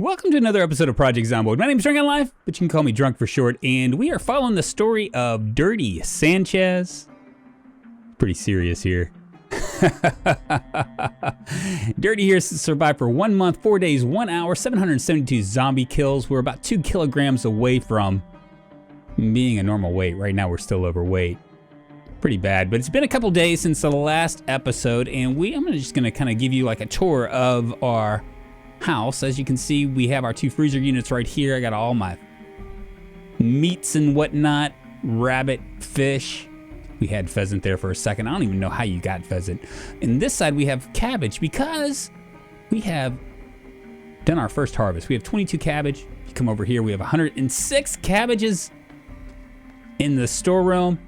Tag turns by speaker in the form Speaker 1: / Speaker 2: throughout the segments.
Speaker 1: Welcome to another episode of Project Zomboid. My name is Drunkonlife, but you can call me Drunk for short, and we are following the story of Dirty Sanchez. Pretty serious here. Dirty here survived for 1 month, 4 days, 1 hour, 772 zombie kills. We're about 2 kilograms away from being a normal weight. Right now we're still overweight. Pretty bad, but it's been a couple days since the last episode, and I'm just gonna kind of give you like a tour of our house. As you can see, we have our 2 freezer units right here. I got all my meats and whatnot, rabbit, fish. We had pheasant there for a second. I don't even know how you got pheasant. And this side we have cabbage because we have done our first harvest. We have 22 cabbage. You come over here, we have 106 cabbages in the storeroom.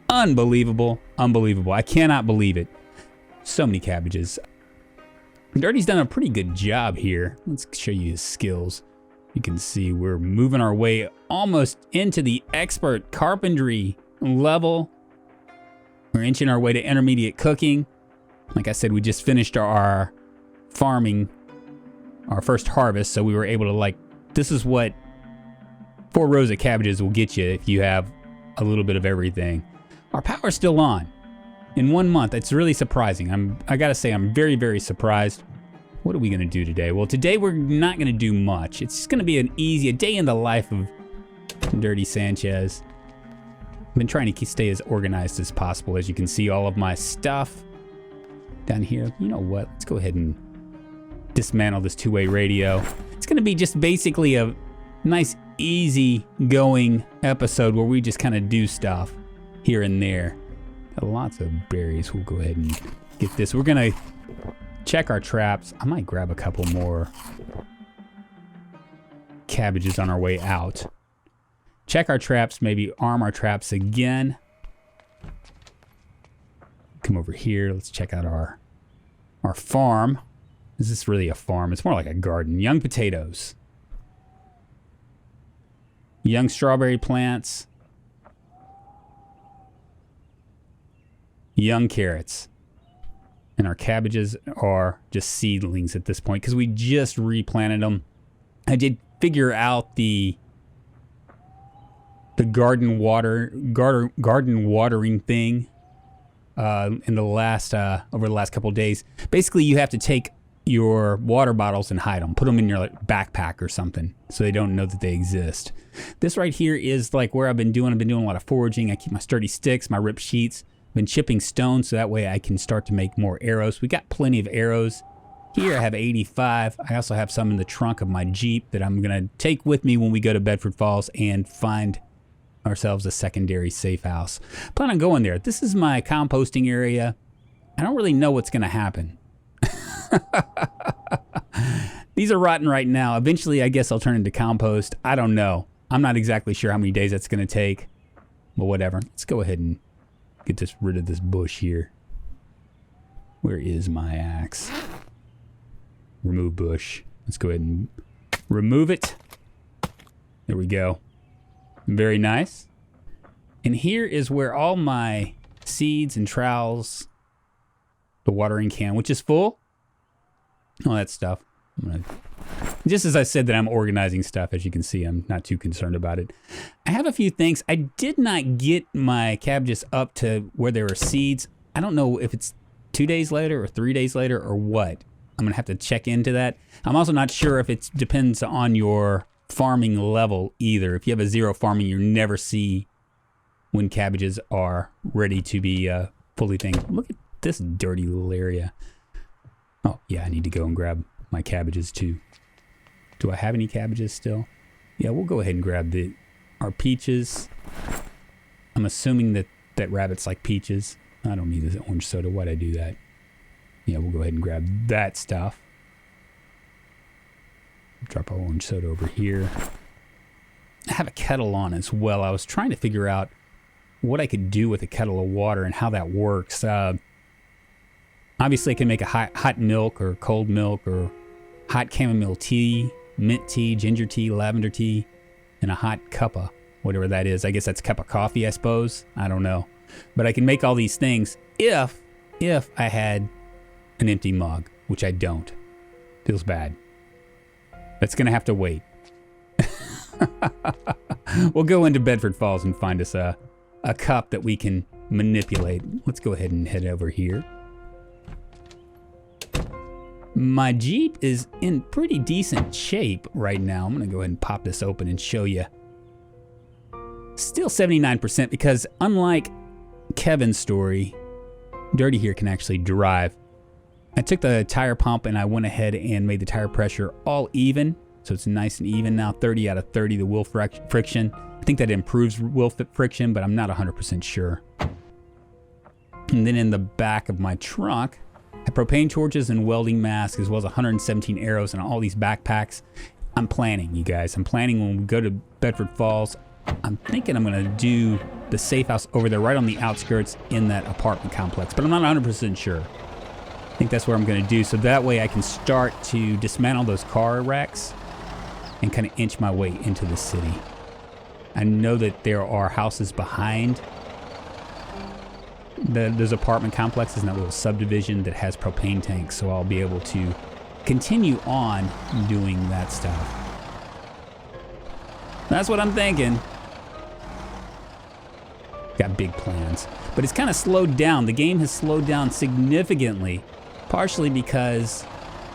Speaker 1: Unbelievable, unbelievable. I cannot believe it. So many cabbages. Dirty's done a pretty good job here. Let's show you his skills. You can see we're moving our way almost into the expert carpentry level. We're inching our way to intermediate cooking. Like I said, we just finished our farming, our first harvest, so we were able to this is what 4 rows of cabbages will get you if you have a little bit of everything. Our power's still on. In 1 month, it's really surprising. I gotta say, I'm very, very surprised. What are we gonna do today? Well, today we're not gonna do much. It's just gonna be a day in the life of Dirty Sanchez. I've been trying to stay as organized as possible. As you can see, all of my stuff down here. You know what? Let's go ahead and dismantle this 2-way radio. It's gonna be just basically a nice, easy going episode where we just kind of do stuff here and there. Got lots of berries. We'll go ahead and get this. We're gonna check our traps. I might grab a couple more cabbages on our way out. Check our traps, maybe arm our traps again. Come over here. Let's check out our farm. Is this really a farm? It's more like a garden. Young potatoes. Young strawberry plants. Young carrots. And our cabbages are just seedlings at this point because we just replanted them. I did figure out the garden watering thing in the last over the last couple of days. Basically, you have to take your water bottles and hide them. Put them in your backpack or something so they don't know that they exist. This right here is where I've been doing a lot of foraging. I keep my sturdy sticks, my ripped sheets. Been chipping stone so that way I can start to make more arrows. We got plenty of arrows. Here I have 85. I also have some in the trunk of my Jeep that I'm gonna take with me when we go to Bedford Falls and find ourselves a secondary safe house. Plan on going there. This is my composting area. I don't really know what's gonna happen. These are rotten right now. Eventually I guess I'll turn into compost. I don't know. I'm not exactly sure how many days that's gonna take, but whatever. Let's go ahead and get rid of this bush here. Where is my axe? Remove bush. Let's go ahead and remove it. There we go. Very nice. And here is where all my seeds and trowels, the watering can, which is full, all that stuff. Just as I said that I'm organizing stuff, as you can see, I'm not too concerned about it. I have a few things. I did not get my cabbages up to where there were seeds. I don't know if it's 2 days later or 3 days later or what. I'm gonna have to check into that. I'm also not sure if it depends on your farming level either. If you have a 0 farming, you never see when cabbages are ready to be fully thinged. Look at this dirty little area. Oh yeah, I need to go and grab my cabbages too. Do I have any cabbages still? Yeah, we'll go ahead and grab our peaches. I'm assuming that rabbits like peaches. I don't need this orange soda. Why'd I do that? Yeah, we'll go ahead and grab that stuff. Drop our orange soda over here. I have a kettle on as well. I was trying to figure out what I could do with a kettle of water and how that works. Obviously, I can make a hot milk or cold milk or hot chamomile tea, mint tea, ginger tea, lavender tea, and a hot cuppa, whatever that is. I guess that's a cup of coffee, I suppose. I don't know. But I can make all these things if I had an empty mug, which I don't. Feels bad. That's going to have to wait. We'll go into Bedford Falls and find us a cup that we can manipulate. Let's go ahead and head over here. My Jeep is in pretty decent shape right now. I'm going to go ahead and pop this open and show you. Still 79% because unlike Kevin's story, Dirty here can actually drive. I took the tire pump and I went ahead and made the tire pressure all even. So it's nice and even now, 30 out of 30, the wheel friction. I think that improves wheel friction, but I'm not 100% sure. And then in the back of my trunk, I have propane torches and welding mask, as well as 117 arrows and all these backpacks. I'm planning, you guys. I'm planning when we go to Bedford Falls. I'm thinking I'm going to do the safe house over there, right on the outskirts in that apartment complex, but I'm not 100% sure. I think that's what I'm going to do, so that way I can start to dismantle those car wrecks and kind of inch my way into the city. I know that there are houses behind those apartment complexes in that little subdivision that has propane tanks, so I'll be able to continue on doing that stuff. That's what I'm thinking. Got big plans. But it's kind of slowed down. The game has slowed down significantly, partially because,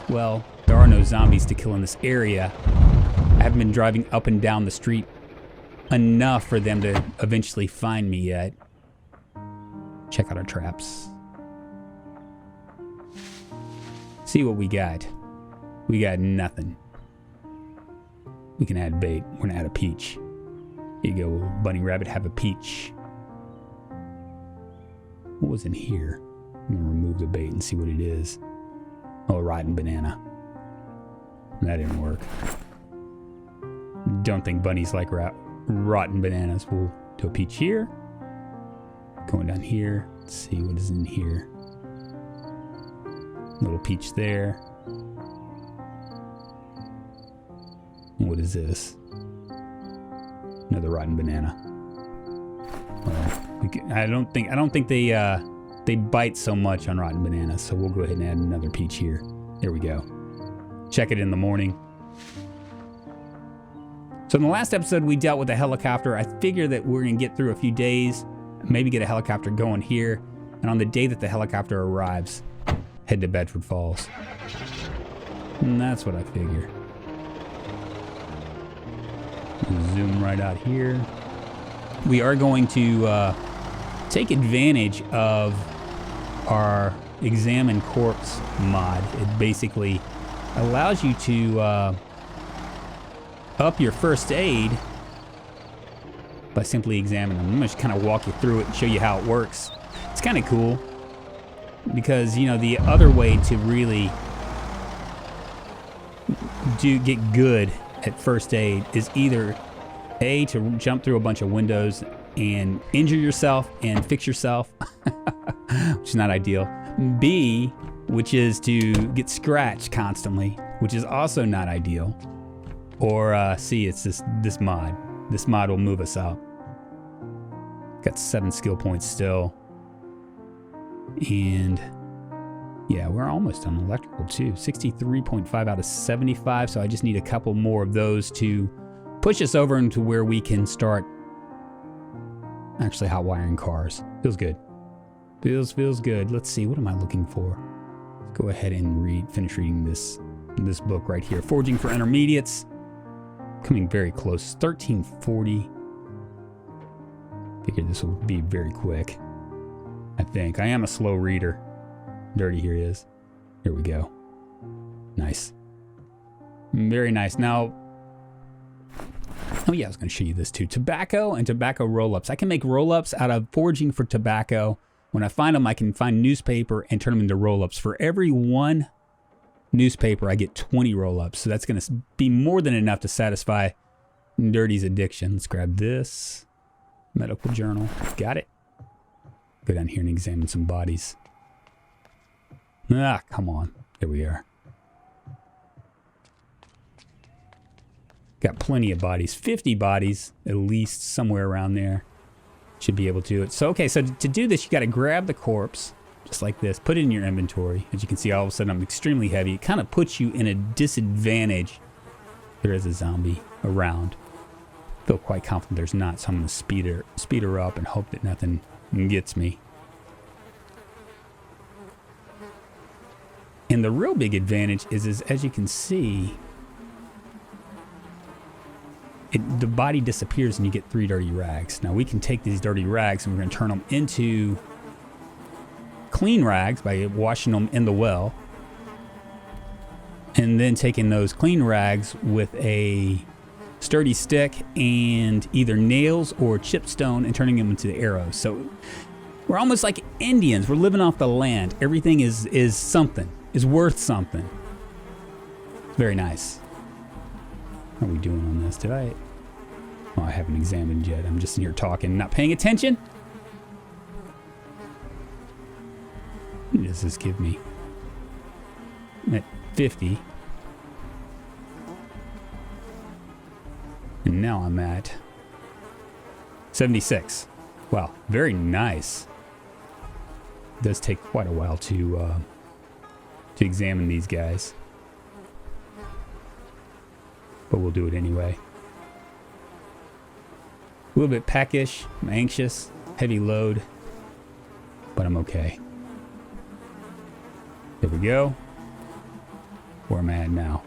Speaker 1: well, there are no zombies to kill in this area. I haven't been driving up and down the street enough for them to eventually find me yet. Check out our traps. See what we got. We got nothing. We can add bait. We're gonna add a peach. Here you go, bunny rabbit, have a peach. What was in here? I'm gonna remove the bait and see what it is. Oh, a rotten banana. That didn't work. Don't think bunnies like rotten bananas. We'll do a peach here. Going down here. Let's see what is in here. Little peach there. What is this? Another rotten banana. Well, I don't think they bite so much on rotten bananas, so we'll go ahead and add another peach here. There we go. Check it in the morning. So in the last episode, we dealt with a helicopter. I figure that we're gonna get through a few days, maybe get a helicopter going here, and on the day that the helicopter arrives, head to Bedford Falls. And that's what I figure. Zoom right out here. We are going to take advantage of our Examine Corpse mod. It basically allows you to up your first aid by simply examining them. I'm going to kind of walk you through it and show you how it works. It's kind of cool because, you know, the other way to really get good at first aid is either A, to jump through a bunch of windows and injure yourself and fix yourself, which is not ideal. B, which is to get scratched constantly, which is also not ideal. Or C, it's this mod. This mod will move us up. Got 7 skill points still. And yeah, we're almost on electrical too. 63.5 out of 75, so I just need a couple more of those to push us over into where we can start actually hot wiring cars. Feels good. Feels good. Let's see, what am I looking for? Let's go ahead and finish reading this book right here. Forging for Intermediates. Coming very close. 1340. Figured this will be very quick. I think. I am a slow reader. Dirty here he is. Here we go. Nice. Very nice. Now, oh yeah, I was going to show you this too. Tobacco and tobacco roll-ups. I can make roll-ups out of foraging for tobacco. When I find them, I can find newspaper and turn them into roll-ups. For every one newspaper, I get 20 roll-ups. So that's going to be more than enough to satisfy Dirty's addiction. Let's grab this. Medical journal. Got it. Go down here and examine some bodies. Ah, come on. There we are. Got plenty of bodies. 50 bodies, at least, somewhere around there. Should be able to do it. So, okay, so to do this, you got to grab the corpse, just like this. Put it in your inventory. As you can see, all of a sudden, I'm extremely heavy. It kind of puts you in a disadvantage there is a zombie around. I feel quite confident there's not, so I'm going to speed her up and hope that nothing gets me. And the real big advantage is as you can see, the body disappears and you get 3 dirty rags. Now we can take these dirty rags and we're going to turn them into clean rags by washing them in the well. And then taking those clean rags with a sturdy stick and either nails or chipstone and turning them into arrows. So we're almost like Indians. We're living off the land. Everything is something, is worth something. Very nice. How are we doing on this? Did I? Oh, I haven't examined yet. I'm just in here talking, not paying attention. What does this give me? I'm at 50. And now I'm at 76. Wow, very nice. It does take quite a while to examine these guys. But we'll do it anyway. A little bit peckish, I'm anxious, heavy load, but I'm okay. There we go. Where am I at now?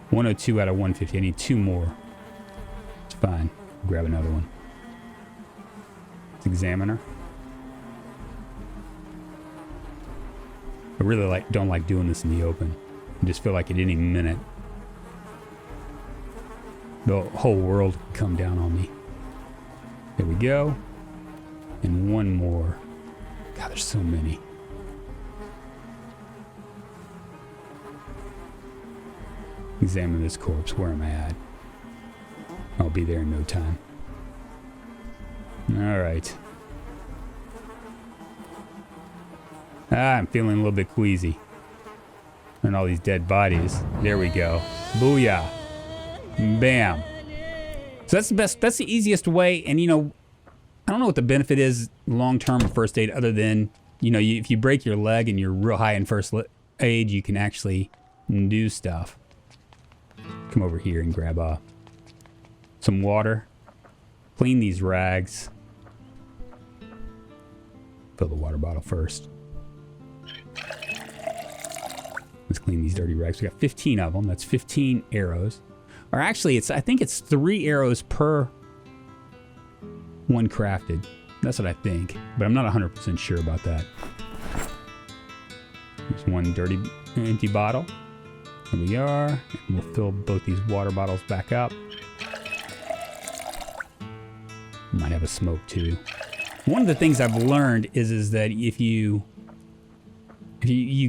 Speaker 1: 102 out of 150. I need 2 more. It's fine. Grab another one. Let's examine her. I really don't like doing this in the open. I just feel like at any minute the whole world could come down on me. There we go. And one more. God, there's so many. Examine this corpse. Where am I at? I'll be there in no time. All right. I'm feeling a little bit queasy. And all these dead bodies. There we go. Booyah. Bam. So that's the best. That's the easiest way. And, you know, I don't know what the benefit is long-term of first aid other than, you know, if you break your leg and you're real high in first aid, you can actually do stuff. Come over here and grab some water. Clean these rags. Fill the water bottle first. Let's clean these dirty rags. We got 15 of them. That's 15 arrows. Or actually, I think it's 3 arrows per one crafted. That's what I think. But I'm not 100% sure about that. There's one dirty empty bottle. There we are. And we'll fill both these water bottles back up. Might have a smoke too. One of the things I've learned is that if you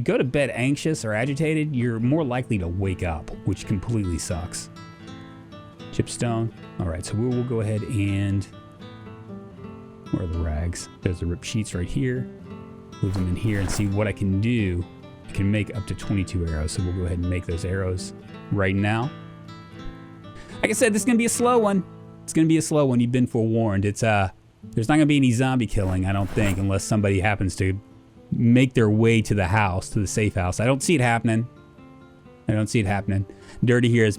Speaker 1: go to bed anxious or agitated, you're more likely to wake up, which completely sucks. Chipstone. All right, so we'll go ahead and... Where are the rags? There's the ripped sheets right here. Move them in here and see what I can do. I can make up to 22 arrows, so we'll go ahead and make those arrows right now. Like I said, this is going to be a slow one. It's going to be a slow one. You've been forewarned. It's there's not going to be any zombie killing, I don't think, unless somebody happens to make their way to the house, to the safe house. I don't see it happening. I don't see it happening. Dirty here has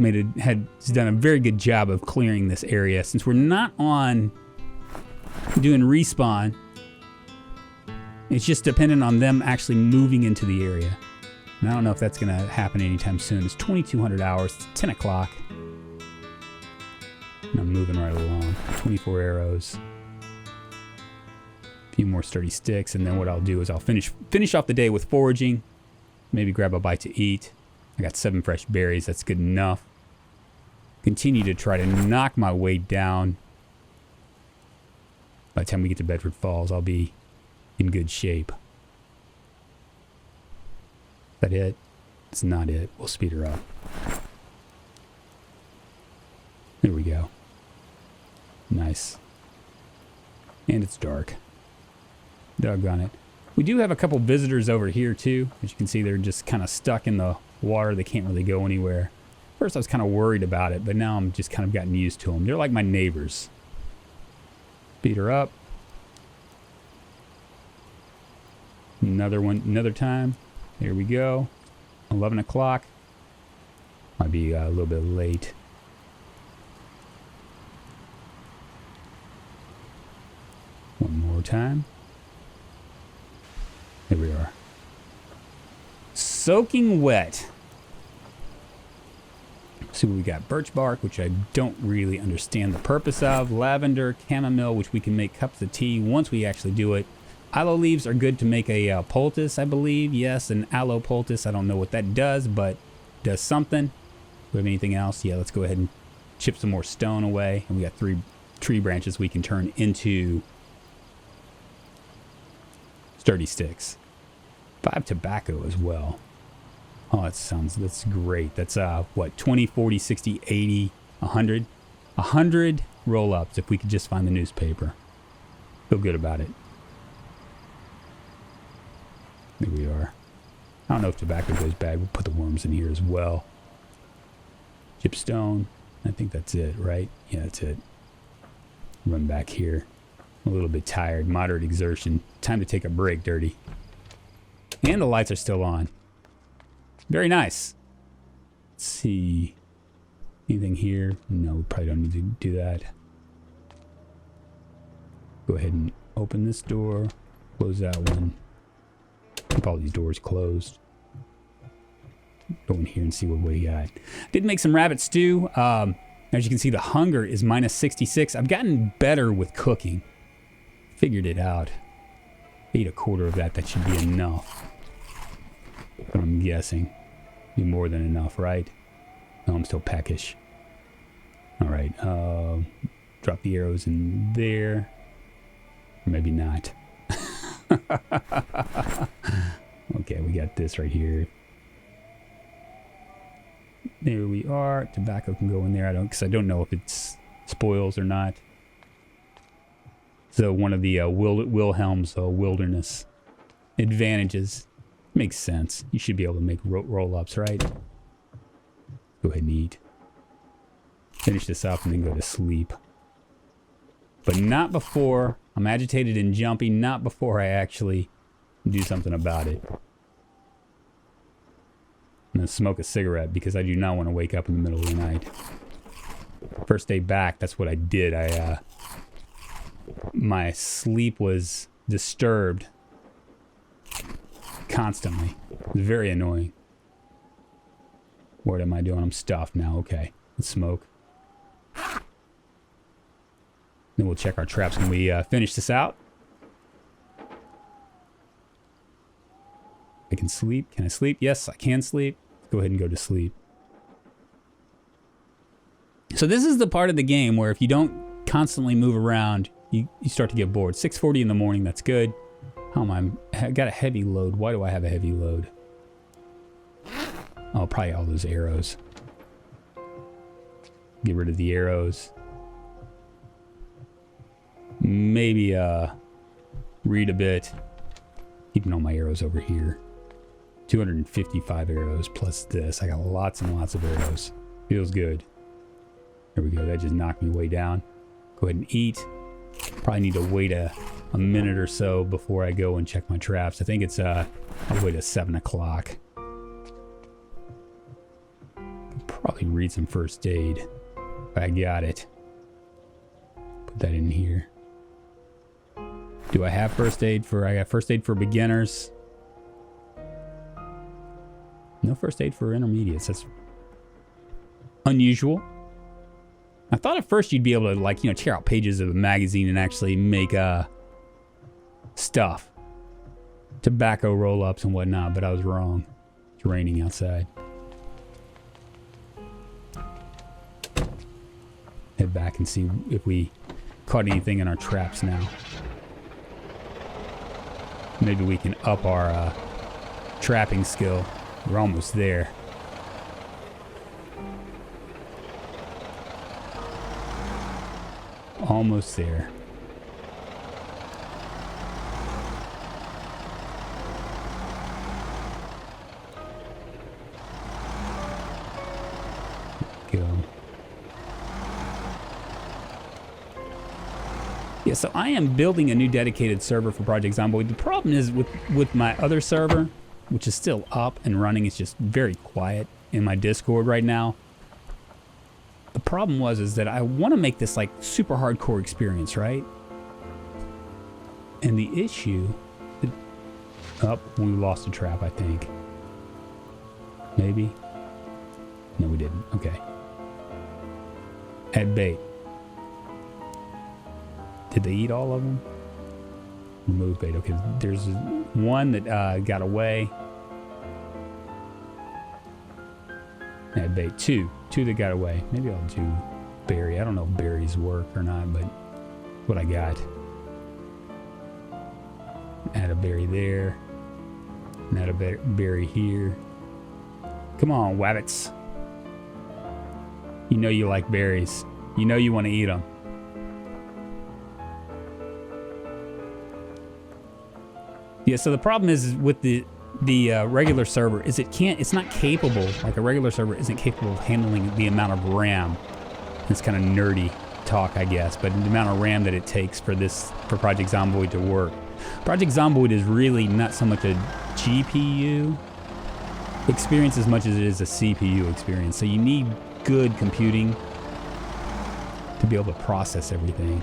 Speaker 1: done a very good job of clearing this area. Since we're not on doing respawn, it's just dependent on them actually moving into the area. And I don't know if that's going to happen anytime soon. It's 2,200 hours. It's 10 o'clock. And I'm moving right along. 24 arrows. A few more sturdy sticks. And then what I'll do is I'll finish off the day with foraging. Maybe grab a bite to eat. I got 7 fresh berries. That's good enough. Continue to try to knock my weight down. By the time we get to Bedford Falls, I'll be in good shape. Is that it? It's not it. We'll speed her up. There we go. Nice. And it's dark. Doggone it. We do have a couple visitors over here too. As you can see, they're just kind of stuck in the water. They can't really go anywhere. First I was kind of worried about it, but now I'm just kind of gotten used to them. They're like my neighbors. Speed her up. Another one, another time. There we go. 11 o'clock. Might be a little bit late. One more time. Here we are. Soaking wet. See what we got. Birch bark, which I don't really understand the purpose of. Lavender, chamomile, which we can make cups of tea once we actually do it. Aloe leaves are good to make a poultice, I believe. Yes, an aloe poultice. I don't know what that does, but does something. Do we have anything else? Yeah, let's go ahead and chip some more stone away. And we got 3 tree branches we can turn into sturdy sticks. 5 tobacco as well. Oh, that's great. That's what, 20, 40, 60, 80, 100? 100 roll-ups if we could just find the newspaper. Feel good about it. There we are. I don't know if tobacco goes bad. We'll put the worms in here as well. Chipstone. I think that's it, right? Yeah, that's it. Run back here. I'm a little bit tired. Moderate exertion. Time to take a break, Dirty. And the lights are still on. Very nice. Let's see. Anything here? No, we probably don't need to do that. Go ahead and open this door. Close that one. Keep all these doors closed. Go in here and see what we got. Did make some rabbit stew. As you can see, the hunger is minus 66. I've gotten better with cooking. Figured it out. Ate a quarter of that. That should be enough. But I'm guessing. Be more than enough, right? No, I'm still peckish. All right. Drop the arrows in there. Or maybe not. Okay, we got this right here. There we are. Tobacco can go in there. Because I don't know if it's spoils or not. So one of the Wilhelm's wilderness advantages. Makes sense. You should be able to make roll-ups, right? Go ahead and eat. Finish this up and then go to sleep. But not before I'm agitated and jumpy. Not before I actually do something about it. I'm going to smoke a cigarette because I do not want to wake up in the middle of the night. First day back, that's what I did. My sleep was disturbed constantly. It was very annoying. What am I doing? I'm stuffed now. Okay, let's smoke. Then we'll check our traps when we finish this out. I can sleep. Can I sleep? Yes, I can sleep. Let's go ahead and go to sleep. So this is the part of the game where if you don't constantly move around, you start to get bored. 6:40 in the morning, that's good. How am I got a heavy load. Why do I have a heavy load? Oh, probably all those arrows. Get rid of the arrows. Maybe read a bit. Keeping all my arrows over here. 255 arrows plus this. I got lots and lots of arrows. Feels good. There we go. That just knocked me way down. Go ahead and eat. Probably need to wait a minute or so before I go and check my traps. I think it's I'll wait at 7 o'clock. Probably read some first aid. If I got it. Put that in here. Do I have first aid for... I got first aid for beginners. No first aid for intermediates. That's unusual. I thought at first you'd be able to, like, tear out pages of a magazine and actually make stuff. Tobacco roll-ups and whatnot, but I was wrong. It's raining outside. Head back and see if we caught anything in our traps now. Maybe we can up our trapping skill. We're almost there. Almost there. Go. Yeah, so I am building a new dedicated server for Project Zomboid. The problem is with my other server, which is still up and running, it's just very quiet. in my Discord right now. The problem is that I want to make this like super hardcore experience, right? And the issue... Oh, we lost a trap, I think. Maybe? No, we didn't. Okay. Add bait. Did they eat all of them? Remove bait. Okay, there's one that got away. Add bait. Two that got away. Maybe I'll do berry. I don't know if berries work or not, but what I got. Add a berry there. And add a berry here. Come on, wabbits. You know you like berries. You know you want to eat them. Yeah, so the problem is with the regular server is it's not capable, like a regular server isn't capable of handling the amount of RAM. It's kind of nerdy talk, I guess, but the amount of RAM that it takes for Project Zomboid to work. Project Zomboid is really not so much a GPU experience as much as it is a CPU experience. So you need good computing to be able to process everything.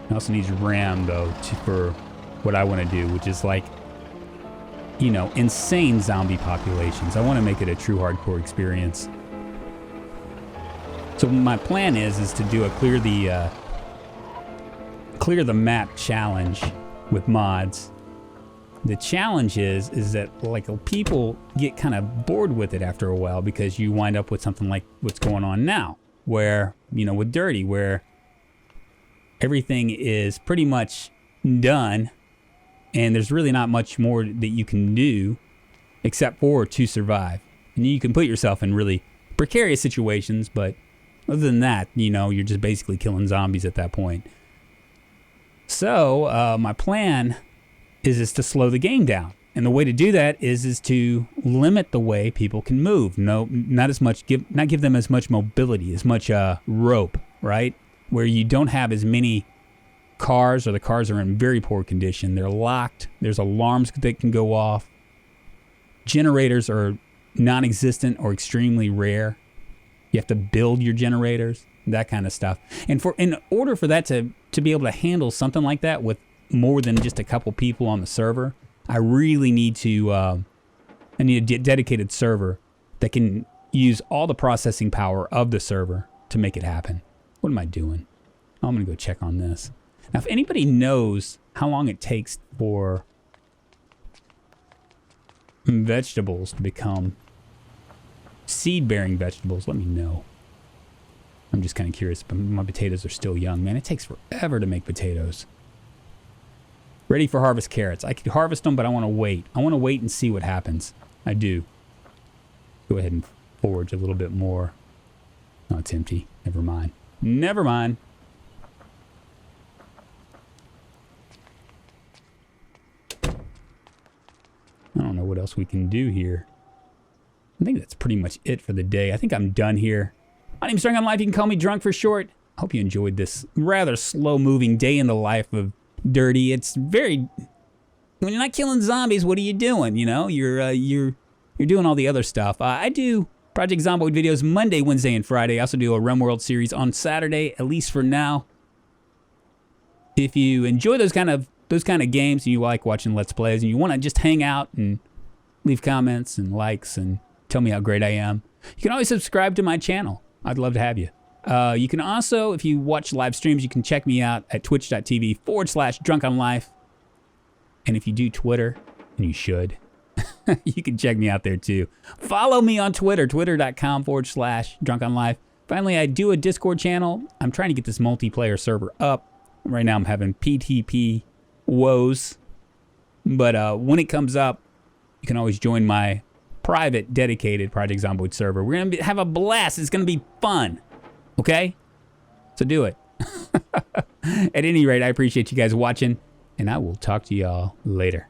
Speaker 1: It also needs RAM though for what I want to do, which is like, you know, insane zombie populations. I want to make it a true hardcore experience. So my plan is to do a clear the map challenge with mods. The challenge is that like people get kind of bored with it after a while because you wind up with something like what's going on now, where, you know, with Dirty, where everything is pretty much done and there's really not much more that you can do except for to survive. And you can put yourself in really precarious situations, but other than that, you know, you're just basically killing zombies at that point. So my plan is to slow the game down. And the way to do that is to limit the way people can move. Not give them as much mobility, as much rope, right? Where you don't have as many cars, or the cars are in very poor condition. They're locked. There's alarms that can go off. Generators are non-existent or extremely rare. You have to build your generators, that kind of stuff. And in order for that to be able to handle something like that with more than just a couple people on the server, I really need a dedicated server that can use all the processing power of the server to make it happen. What am I doing? Oh, I'm going to go check on this. Now, if anybody knows how long it takes for vegetables to become seed-bearing vegetables, let me know. I'm just kind of curious, but my potatoes are still young. Man, it takes forever to make potatoes. Ready for harvest carrots. I could harvest them, but I want to wait. I want to wait and see what happens. I do. Go ahead and forage a little bit more. Oh, it's empty. Never mind. Never mind. I don't know what else we can do here. I think that's pretty much it for the day. I think I'm done here. My name's Drunkonlife. You can call me Drunk for short. I hope you enjoyed this rather slow-moving day in the life of Dirty. It's very... When you're not killing zombies, what are you doing? You know, you're doing all the other stuff. I do Project Zomboid videos Monday, Wednesday, and Friday. I also do a RimWorld series on Saturday, at least for now. If you enjoy those kind of games and you like watching Let's Plays and you want to just hang out and leave comments and likes and tell me how great I am, you can always subscribe to my channel. I'd love to have you. You can also, if you watch live streams, you can check me out at twitch.tv/drunkonlife. And if you do Twitter, and you should, you can check me out there too. Follow me on Twitter, twitter.com/drunkonlife. Finally, I do a Discord channel. I'm trying to get this multiplayer server up. Right now I'm having PTP woes. But when it comes up, you can always join my private, dedicated Project Zomboid server. We're going to have a blast. It's going to be fun. Okay? So do it. At any rate, I appreciate you guys watching, and I will talk to y'all later.